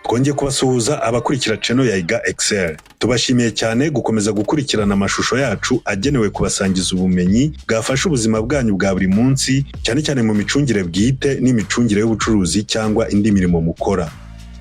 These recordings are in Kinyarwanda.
Twongeye kubasuhuza abakurikira channel ya Iga Excel. Tubashimiye cyane gukomeza gukurikirana amashusho yacu agenewe kubasangiza ubumenyi bwafasha ubuzima bwanyu bwa buri munsi, cyane cyane mu micungire bwite n'imicungire y'ubucuruzi cyangwa indi mirimo mukora.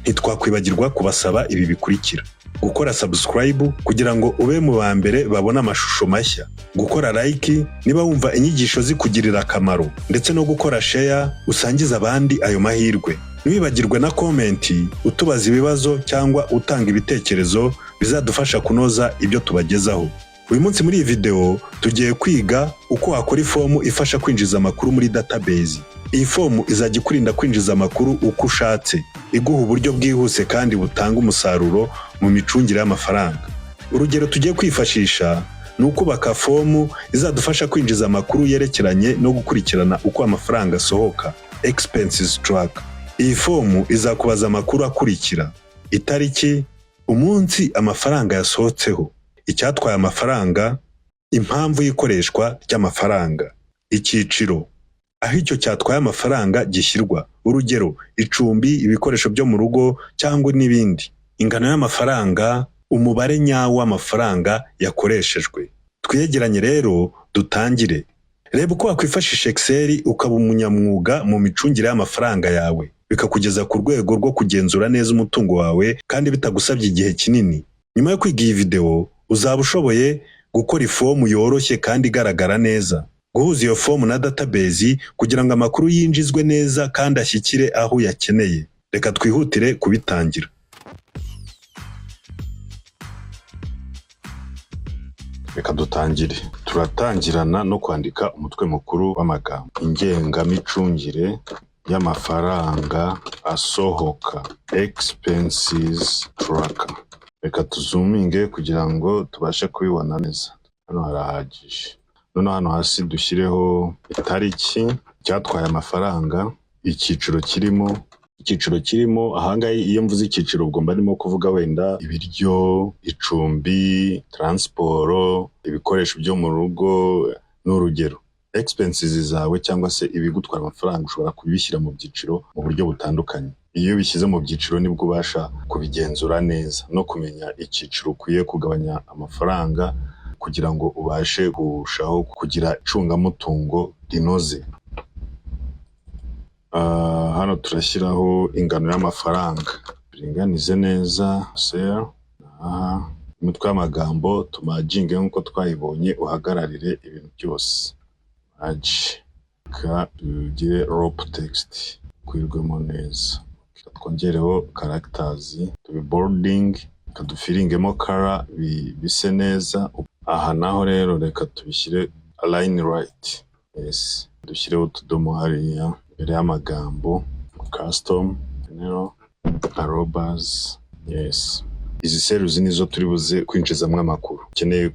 Ntitwakwibagirwa kubasaba ibi bikurikira: gukora subscribe kugira ngo ube mu ba mbere babona amashusho mashya, gukora like niba wumva inyigisho zikugirira akamaro, ndetse no gukora share usangiza abandi ayo mahirwe. Ntiwibagirwe na komenti utubaza ibibazo cyangwa utanga ibitekerezo bizadufasha kunoza ibyo tubagezaho. Uyu munsi muri iyi video tugiye kwiga uko wakora ifomu ifasha kwinjiza amakuru muri database. Iyi fomu izajya ikurinda kwinjiza amakuru uko ushatse, iguha uburyo bwihuse kandi butanga umusaruro mu micungire y'amafaranga. Urugero tugiye kwifashisha ni ukubaka fomu izadufasha kwinjiza amakuru yerekeranye no gukurikirana uko amafaranga asohoka, expenses track. Iyi fomu izakubaza amakuru akurikira: itariki, umunsi amafaranga yasohotseho, icyatwaye amafaranga, impamvu y'ikoreshwa ry'amafaranga, icyiciro, aho icyo cyatwaye amafaranga gishyirwa, urugero icumbi, ibikoresho byo mu rugo cyangwa n'ibindi, ingano y'amafaranga, umubare nyawo w'amafaranga yakoreshejwe. Twiyegeranye rero dutangire. Reba uko wakwifashisha Excel ukaba umunyamwuga mu micungire y'amafaranga yawe, bikakugeza ku rwego rwo kugenzura neza umutungo wawe kandi bitagusabye igihe kinini. Nyuma yo kwiga iyi video uzaba ushoboye gukora ifomu yoroshye kandi igaragara neza, guhuza iyo fomu na database kugira ngo amakuru yinjizwe neza kandi ashyikire aho uyakeneye. Reka twihutire kubitangira. Reka dutangire. Turatangirana no kwandika umutwe mukuru w'amagambo: ingengamicungire y'amafaranga asohoka, expenses tracker. Reka tuzuminge kugira ngo tubashe kubibona neza. Hano harahagije. Noneho hano hasi dushyireho itariki, cyatwaye amafaranga, icyiciro kirimo. Ahangahe iyo mvuze icyiciro ubwo mba ndimo kuvuga wenda ibiryo, icumbi, transport, ibikoresho byo mu rugo n'urugero. Expenses zawe cyangwa se ibigutwara amafaranga ushobora kubishyira mu byiciro mu buryo butandukanye. Iyo bishyize mu byiciro nibwo ubasha kubigenzura neza no kumenya icyiciro ukwiye kugabanya amafaranga kugira ngo ubashe kurushaho kugira icungamutungo rinoze. Hano turashyiraho ingano y'amafaranga, biringanize neza. Umutwe w'amagambo tumajinge nk'uko twayibonye, uhagararire ibintu byose. Tugire rope text, kwirwemo neza. Twongereho characters, tubibolding, tudufiringemo color bise neza. Aha naho rero reka tubishyire align right. Yes, dushyireho utudomo hariya imbere y'amagambo, custom, general, arrobas. Yes, izi cells nizo turi buze kwinjizamo amakuru ukeneye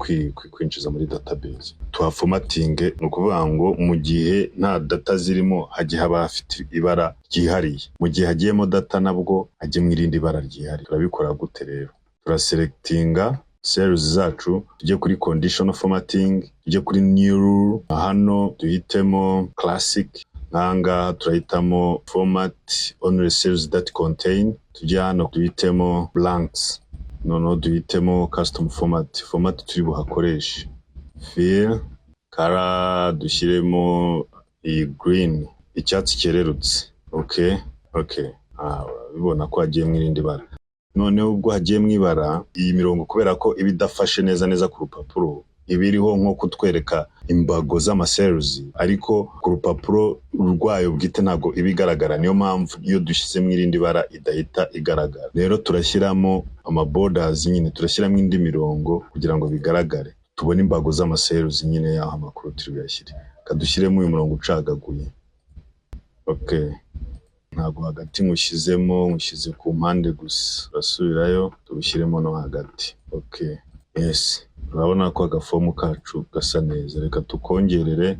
kwinjiza muri database. Tuhaformatinge ni ukuvuga ngo mu gihe nta data zirimo hajye haba hafite ibara ryihariye, mu gihe hagiyemo data nabwo hajye mu irindi bara ryihariye. Turabikora gute rero? Turaselectinga cells zacu, tujye kuri conditional formatting, tujye kuri new, hano duhitemo classic, nanga turahitamo format only cells that contain, tujye hano duhitemo blanks, noneho duhitemo custom format turi buhakoreshe. Fill color dushyiremo iyi green, icyatsi cyererutse. Okay. Bibona ko hagiye mu irindi bara. Noneho ubwo hagiye mu ibara, iyi mirongo kubera ko ibidafashe neza ku rupapuro, ibiriho nko kutwereka imbago z'amacells, ariko ku rupapuro rwayo bwite ntago ibigaragara. Niyo mpamvu iyo dushyize mu irindi bara idahita igaragara. Rero turashyiramo ama borders nyine, turashyiramo indi mirongo kugira ngo bigaragare, tubone imbago z'amacells nyine yaho amakuru turi buyashyire. Kadushyiremo uyu murongo ucagaguye. Okay, ntago hagati nshyize ku mpande gusa, basubirayo tubishyiremo no hagati. Okay, yes, urabona ko agafomu kacu gasa neza. Reka tukongerere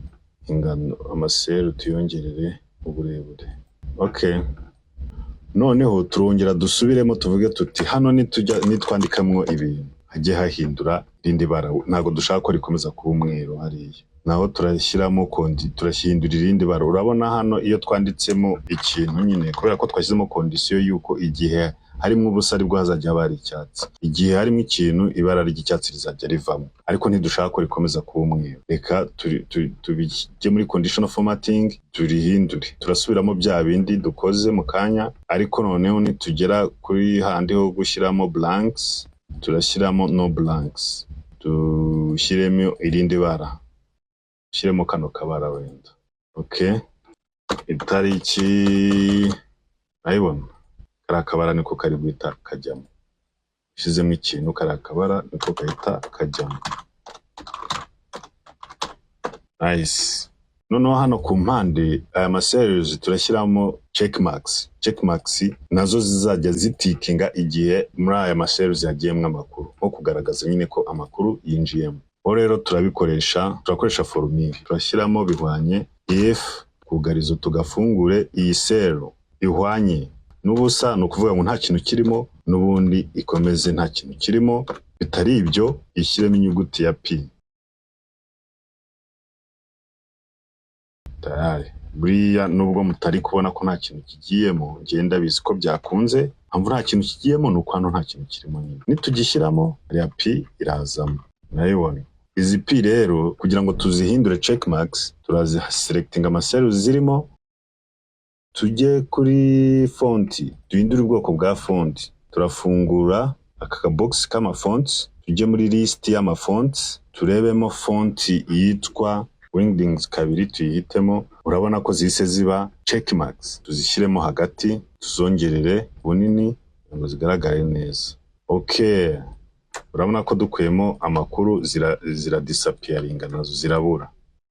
ingano, amaselu tuyongerere uburebure. Okay, noneho turongera dusubiremo tuvuge tuti hano nitwandikamwo ibintu hajye hahindura rindi bara, ntago dushaka ko rikomeza kuba umweru hariya. Naho turashyiramo turashyindura irindi bara. Urabona hano iyo twanditsemo ikintu nyine, kubera ko twashyizemo condition yuko igihe harimo ubusa aribwo hazajya haba hari icyatsi. Igihe harimo ikintu ibara ry'icyatsi rizajya rivamo, ariko ntidushaka ko rikomeza kuba umweru. Reka tubijye muri conditional formatting turihindure, turasubiramo bya bindi dukoze mu kanya, ariko noneho nitugera kuri handi ho gushyiramo blanks turashyiramo no blanks, dushyiremo irindi bara, dushyiremo kano kabara wenda. Okay, itariki ayibona kariya kabara niko kari guhita kajyamo, ushyizemo ikintu kariya kabara niko gahita kajyamo. Nice. Noneho hano ku mpande aya maseries turashyiramo checkmarks. Checkmarks nazo zizajya zitikinga igihe muri aya maseries yagiyemo amakuru, nko kugaragaza nyine ko amakuru yinjiyemo. Rero turakoresha formule, turashyiramo bihwanye if kugarizo tugafungure iyi cell ihwanye n'ubusa, no kuvuga ngo nta kintu kirimo, n'ubundi ikomeze nta kintu kirimo, bitari ibyo ishyiremo inyuguti ya P. Tayari. Buriya nubwo mutari kubona ko nta kintu kigiyemo, ngenda bizi ko byakunze, mpamvu nta kintu kigiyemo nuko hano nta kintu kirimo nyine. Nitugishyiramo ya P irazamo. Nayibona. Izi P rero kugira ngo tuzihindure checkmarks, turaziselectinga amaseries zirimo, tujye kuri font, duhindure ubwoko bwa font. Turafungura aka box kama fonts, tujye muri list y'ama fonts, turebemo font yitwa Wingdings kabiri tuyihitemo. Urabona ko zise ziba checkmarks, tuzishyiremo hagati, tuzongerere bunini ngo zigaragare neza. Okay, urabona ko dukuyemo amakuru zira disappearinga, nazo zirabura.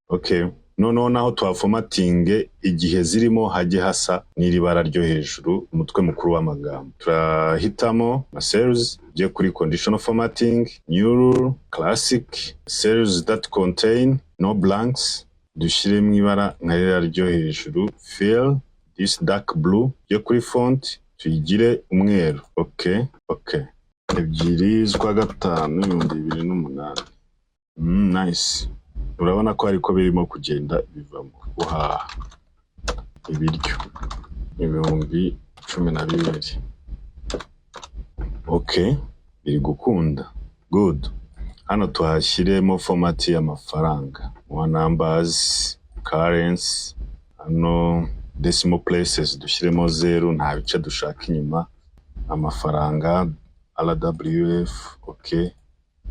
Okay, noneho naho tuhaformatinge igihe zirimo hajye hasa n'iri bara ryo hejuru umutwe mukuru w'amagambo. Turahitamo series, je kuri conditional formatting, new rule, classic, series that contain no blanks, dushyiremo ibara nka rira ryo hejuru, fill this dark blue, je kuri font tuyigire umweru. Okay, 2/5/2008. Nice. Urabona ko ariko birimo kugenda bivamo. Ibiryo 2012. Okay, biri gukunda. Good. Hano tuhashyiremo format y'amafaranga, numbers, currency, hano decimal places dushyiremo 0, nta bice dushaka inyuma, amafaranga RWF.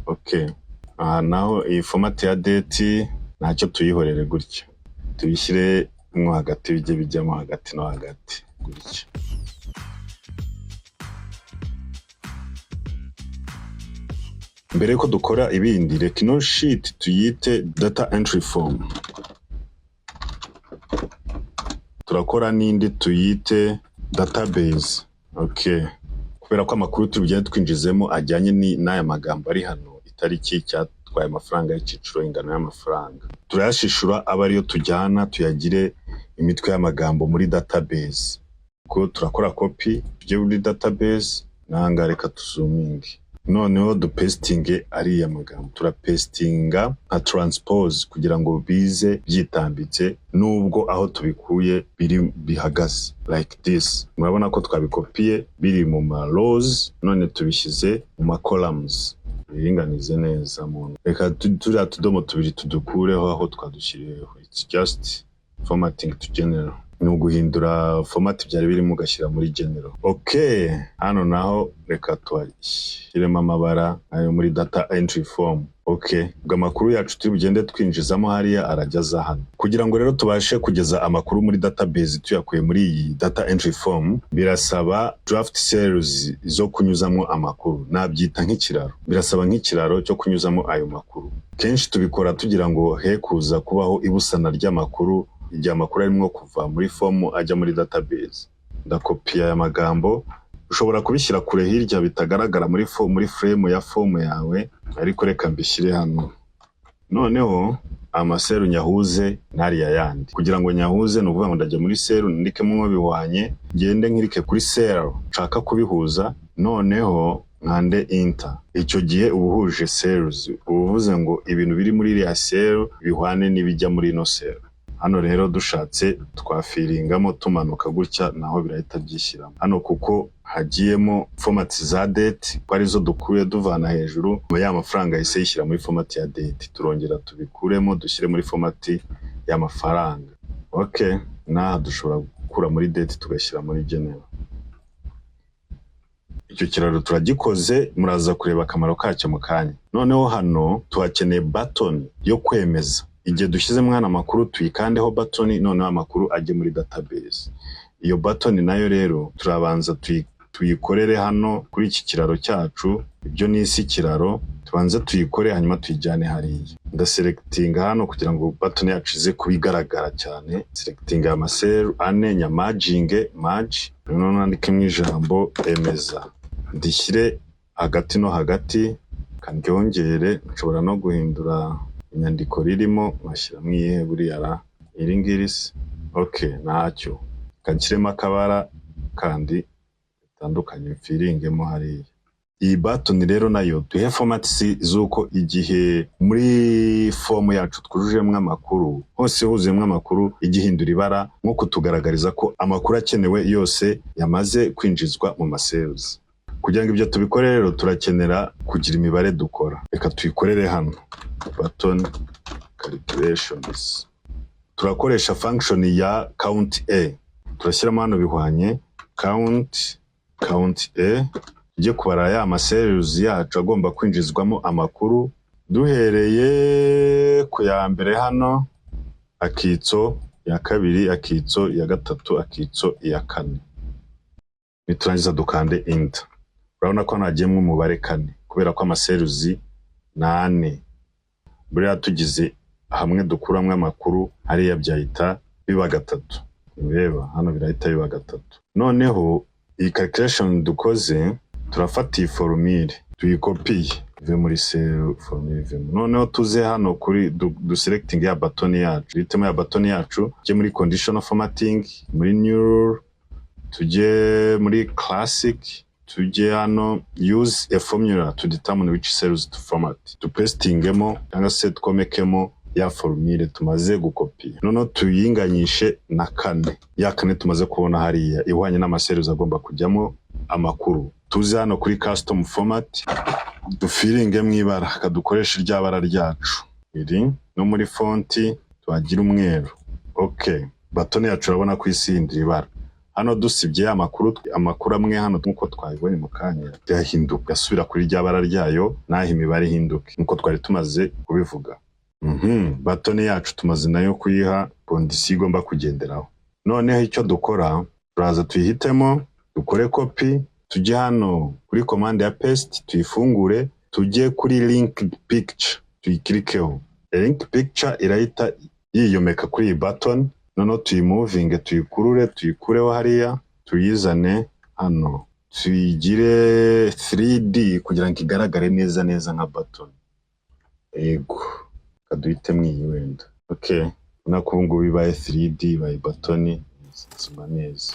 Okay. Naho iyi format ya date ntacyo tuyihorere gutya, tuyishyire mo hagati, bijye bijyamo hagati no hagati gutya. Mbere ko dukora ibindi, reka ino sheet tuyite data entry form. Turakora n'indi tuyite database. Okay, kubera ko amakuru tubigenda twinjizemo ajyanye n'aya magambo ari hano, itariki cyatwaye amafaranga y'iciciro, ingano y'amafaranga, turayashishura aba ariyo tujyana tuyagire imitwe y'amagambo muri database. Ko turakora copy tujye muri database, nanga reka tuzuminge. Noneho dupestinge ariya magambo, turapestinga nka transpose kugira ngo bize byitambitse nubwo aho tubikuye bihagaze like this. Murabona ko twabikopiye biri mu ma rows, none tubishyize mu ma columns, biringanize neza muntu. Reka turiya tudomo tubiri tudukureho aho twadushyiriyeho. It's just formatting to general, ni uguhindura format byari birimo ugashyira muri general. Okay, hano naho reka twashyiremo amabara ayo muri data entry form. Okay, ubwo amakuru yacu turi bugende twinjizamo hariya arajyaza hano. Kugira ngo rero tubashe kugeza amakuru muri database tuyakuye muri iyi data entry form, birasaba draft cells zo kunyuzamo amakuru, nabyita nk'ikiraro. Birasaba nk'ikiraro cyo kunyuzamo ayo makuru. Kenshi tubikora tugira ngo he kuza kubaho ibusana ry'amakuru, igihe amakuru arimo kuva muri form ajya muri database. Ndakopia aya magambo, ushobora kubishyira kure hirya bitagaragara muri frame ya form yawe, ariko reka mbishyire hano. Noneho amaseru nyahuze nariya yandi. Kugira ngo nyahuze no kuvuga ngo ndajya muri seru ndikemo bihwanye, ngende nkirike kuri cell nshaka kubihuza, noneho nkande enter. Icyo gihe ubuhuje cells, ubuvuze ngo ibintu biri muri iriya cell bihwane n'ibijya muri ino cell. hano rero dushatse twafiringamo tumanuka gutya naho birahita byishyiramo hano kuko hagiyemo format za date ko arizo dukuye duvana hejuru ya mafaranga yise yishyira muri format ya date turongera tubikuremo dushyire muri format y'amafaranga. Okay, naha dushobora gukura muri date tugashyira muri general. Icyo kiraro turagikoze, muraza kureba akamaro kacyo mu kanya. Noneho hano tuhakeneye button yo kwemeza. Igihe dushyize mwana amakuru tuyikandeho button, noneho amakuru ajye muri database. Iyo button nayo rero turabanza tuyikorere hano kuri iki kiraro cyacu. Ibyo ni isi kiraro, tubanze tuyikore hanyuma tuyijyane hariya. Ndaselectinga hano kugira ngo button yacu ize kubigaragara cyane. Selecting amasel ane nyamajinge merge, noneho nandike mu ijambo emeza. Ndishyire hagati no hagati, kandyongere, nshobora no guhindura inyandiko ririmo ngashyira mu iyihe buriya ra iri ngirisi. Okay, ntacyo kanshyiremo akabara kandi bitandukanye mfiringemo hariya. Iyi button rero nayo duhe formats z'uko igihe muri form yacu twujujemo amakuru hose huzuyemo amakuru igihindura ibara nko kutugaragariza ko amakuru akenewe yose yamaze kwinjizwa mu masales. Kugira ngo ibyo tubikore rero turakenera kugira imibare dukora. Reka tuyikorere hano button calculations. Turakoresha function ya count a. Turashyiramo hano bihwanye count a. Tujye kubara ya masales yacu agomba kwinjizwamo amakuru duhereye ku ya mbere hano, akitso ya kabiri, akitso ya gatatu, akitso ya kane. Niturangiza dukande enter. Urabona ko nagiyemo umubare kane kubera ko amasales nane. Buriya tugize hamwe dukuramwe amakuru hariya byahita biba gatatu. Ureba hano birahita biba gatatu. Noneho iyi calculation dukoze turafata iyi formule tuyikopiye ive muri cell formule ive. Noneho tuze hano kuri selecting ya button yacu, bitemo ya button yacu, tujye muri conditional formatting, muri new, tujye muri classic, tujye hano use a formula to determine which cells to format. Tupestingemo cyangwa se twomekemo ya formule tumaze gukopiya. Noneho tuyinganyishe na kane. Ya kane tumaze kubona hariya ihwanye n'amacells agomba kujyamo amakuru. Tuze hano kuri custom format dufiringe mu ibara kadukoresha irya bara ryacu iri no muri fonti twagira umweru. Okay, button yacu urabona ko isindira ibara. Hano dusibye amakuru amwe hano nkuko twabibonye mu kanya yahinduka asubira kuri rya bara ryayo naho imibare hinduke nkuko twari tumaze kubivuga. Button yacu tumaze nayo kuyiha condition igomba kugenderaho. Noneho icyo dukora turaza tuyihitemo, dukore copy, tujye hano kuri command ya paste tuyifungure, tujye kuri link picture tuyikirikeho. Link picture irahita yiyomeka kuri iyi button. Noneho tuyimoving tuyikurure tuyikureho hariya tuyizane hano tuyigire 3D kugira ngo igaragare neza nka button. Ego kaduhite mwiyi wenda. Okay, nako ubu ngubu bibaye 3D by button zima neza.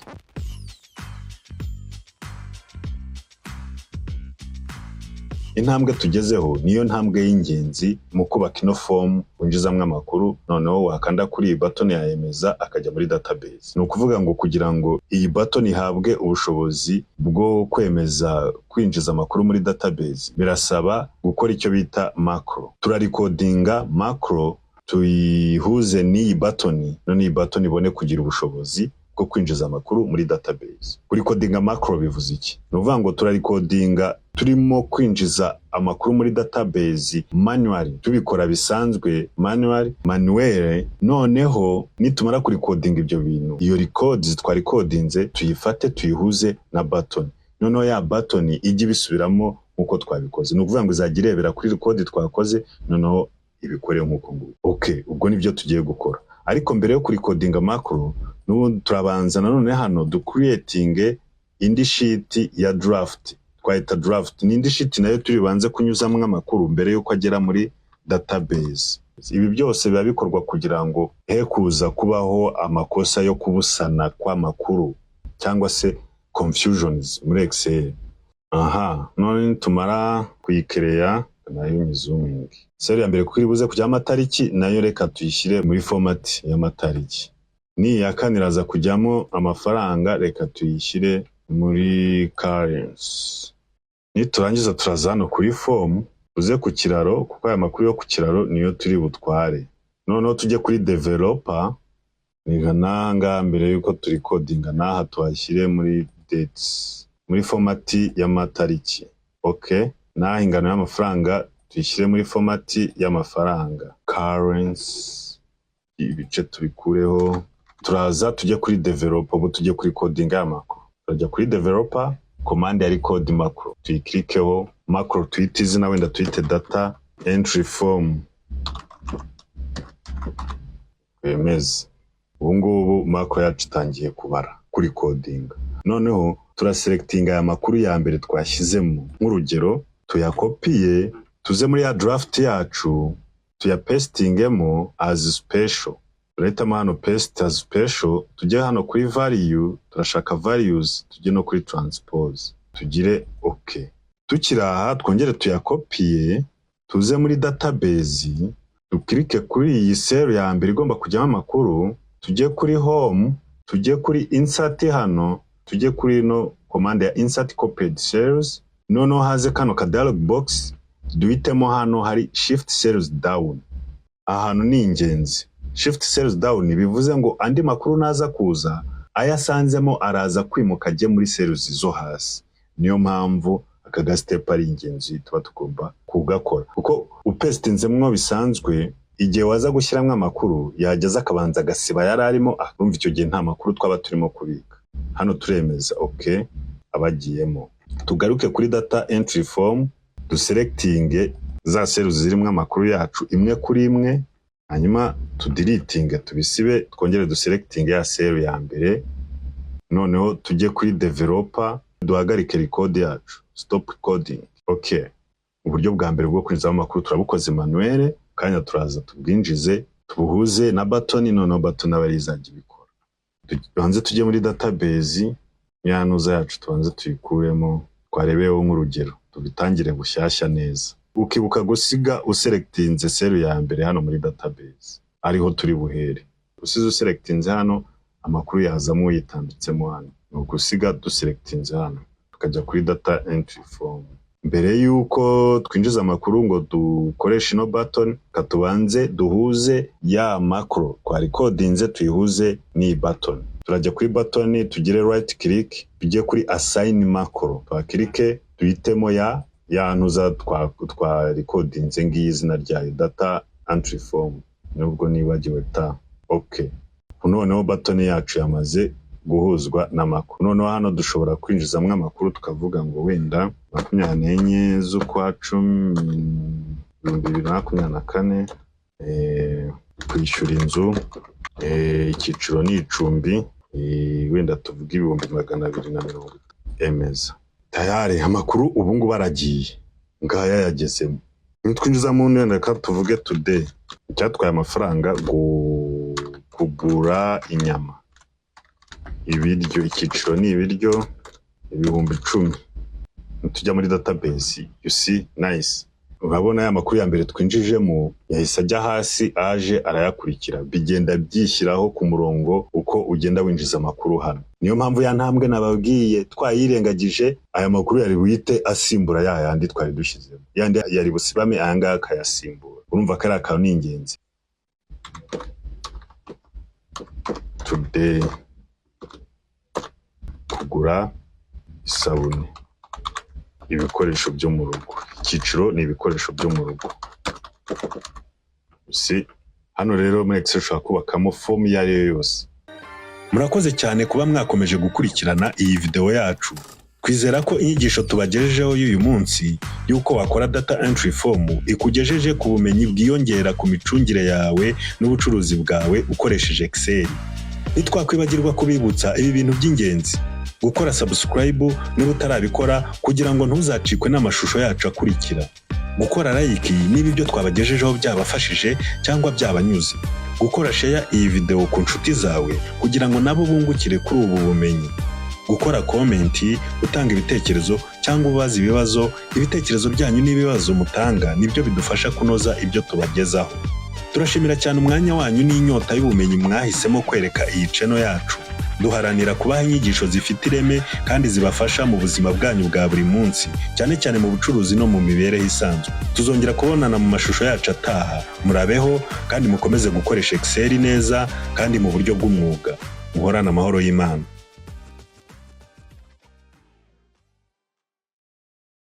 Intambwe tugezeho niyo ntambwe y'ingenzi mu kubaka ino form winjizamwe amakuru. Noneho wakanda kuri iyi button yayemeza akajya muri database. Ni ukuvuga ngo kugira ngo iyi button ihabwe ubushobozi bwo kwemeza kwinjiza amakuru muri database birasaba gukora icyo bita macro. Turarikodinga macro tuyihuze n'iyi button, none iyi button ibone kugira ubushobozi bwo kwinjiza amakuru muri database. Kuri codinga macro bivuze iki? No vuga ngo turarikodinga turimo kwinjiza amakuru muri database manually, tubikora bisanzwe manuel. Noneho nitumara kuri coding ibyo bintu, iyo records twarikodinze tuyifate tuyihuze na button. Noneho ya button ijye bisubiramo nkuko twabikoze. No kuvuga ngo izagirebera kuri record twakoze, noneho ibikore nkuko nguko. Okay, ubwo nibyo tugiye gukora. Ariko mbere yo kuri codinga macro turabanza nanone hano creating indi sheet ya draft. Twahita draft ni indi sheet nayo turibanze kunyuzamwe amakuru mbere yuko agera muri database. Ibi byose biba bikorwa kugira ngo kuza kubaho amakosa yo kubusana kwa makuru cyangwa se confusions muri Excel. None tumara kuyikereya nayo zooming. Seri ya mbere kuko iri buze kujya amatariki nayo reka tuyishyire muri format y'amatariki. Ni ya kane iraza kujyamo amafaranga, reka tuyishyire muri currency. Niturangiza turaza hano kuri form, uze ku kiraro kuko aya makuru yo ku kiraro niyo turi butware. Noneho tujye kuri developer, nanga mbere yuko turi codinga naha tuhashyire muri dates, muri format y'amatariki. Okay, naha ingano y'amafaranga tuyishyire muri format y'amafaranga currency. Ibice tubikureho, turaza tujye kuri developer, ubu tujye kuri codinga y'amakuru. Turajya kuri developer, command yari code macro, tuyikirikeho, macro tuyite izina, wenda tuyite data entry form. Bemeze ubungubu macro yacu itangiye kubara kuri coding. Noneho turaselectinga aya makuru ya mbere twashyizemo, nk'urugero tuyakopiye tuze muri ya draft yacu tuyapastingemo as special. Turahitamo hano paste as special, tujye hano kuri value, turashaka values, tujye no kuri transpose, tugire okay. Tukiri aha twongere tuyakopiye tuze muri database, dukirike kuri iyi cell ya mbere igomba kujyamo amakuru, tujye kuri home, tujye kuri insert hano, tujye kuri no command ya insert copied cells. Noneho haze kano ka dialog box, duhitemo hano hari shift cells down. Ahantu ni ingenzi. Shift cells down bivuze ngo andi makuru naza kuza ayasanzemo araza kwimuka ajye muri cells zo hasi. Niyo mpamvu aka step ari ingenzi tuba tugomba kugakora, kuko upestinzemwo bisanzwe igihe waza gushyiramo amakuru yageza akabanza gasiba yararimo, urumva icyo gihe nta makuru twaba turimo kubika. Hano turemeza okay abagiyemo. Tugaruke kuri data entry form, duselectinge za cells zirimo amakuru yacu imwe kuri imwe, hanyuma tudeletinge tubisibe, twongere duselectinge ya cell ya mbere. Noneho tujye kuri developer, duhagarike record yacu, stop coding. Okay, uburyo bwa mbere bwo kwinjiza amakuru turabukoze manuel, kanya turaza tubwinjize tubuhuze na button. Noneho button abari izajya ibikora. Tubanze tujye muri database yanuza yacu, tubanze tuyikuremo, twarebeho nk'urugero, tubitangire bushyashya neza. Ukibuka gusiga uselectinze cell ya mbere hano muri database, ariho turi buhere. Usize uselectinze hano, amakuru yazamo yitambitsemo hano. Ugusiga duselectinze hano, tukajya kuri data entry form. Mbere yuko twinjiza amakuru ngo dukoreshe ino button, katubanze duhuze ya macro kwa recordinze, tuyihuze ni button. Turajya kuri button, tugire right click, tujye kuri assign macro, twakirike duhitemo ya ntuza twa recordinze ngiyi izina ryayo data entry form, nubwo nibagiwe ta. Okay, noneho button yacu yamaze guhuzwa n'amakuru. Noneho hano dushobora kwinjizamo amakuru tukavuga ngo wenda 24 z'ukwa 10 2024, kwishyura inzu, icyiciro ni icumbi, wenda tuvuga 220. Emeza tayari amakuru ubu ngubu baragiye ngaya yagezemo. Twinjiza mu nenda ka tuvuge today cyatwaye amafaranga kugura inyama, ibiryo, icyiciro ni ibiryo 10,000. Tujya muri database, you see nice, urabona ya makuru ya mbere twinjijemo yahise ajya hasi, aje arayakurikira, bigenda byishyiraho ku murongo uko ugenda winjiza amakuru hano. Niyo mpamvu ya ntambwe nababwiye twayirengagije, aya makuru yari buhite asimbura ya yandi twari dushyizemo, yandi yari busibame ayanga akayasimbura. Urumva ko ari akantu ni ingenzi. Today kugura isabune, ibikoresho byo mu rugo, icyiciro ni ibikoresho byo mu rugo. Si hano rero muri Excel ushobora kubakamo form iyo ariyo yose. Murakoze cyane kuba mwakomeje gukurikirana iyi video yacu. Twizera ko inyigisho tubagejejeho y'uyu munsi yuko wakora data entry form ikugejeje ku bumenyi bwiyongera ku micungire yawe n'ubucuruzi bwawe ukoresheje Excel. Nitwakwibagirwa kubibutsa ibi bintu by'ingenzi: gukora subscribe niba utarabikora kugira ngo ntuzacikwe n'amashusho yacu akurikira, gukora like niba ibyo twabagejejeho byabafashije cyangwa byabanyuze, gukora share iyi video ku nshuti zawe kugira ngo nabo bungukire kuri ubu bumenyi, gukora comment, utanga ibitekerezo cyangwa ubaza ibibazo. Ibitekerezo byanyu n'ibibazo mutanga nibyo bidufasha kunoza ibyo tubagezaho. Turashimira cyane umwanya wanyu n'inyota y'ubumenyi mwahisemo kwereka iyi channel yacu. Duharanira kubaha inyigisho zifite ireme kandi zibafasha mu buzima bwanyu bwa buri munsi, cyane cyane mu bucuruzi no mu mibereho isanzwe. Tuzongera kubonana mu mashusho yacu ataha. Murabeho kandi mukomeze gukoresha Excel neza kandi mu buryo bw'umwuga. Muhorane amahoro y'Imana.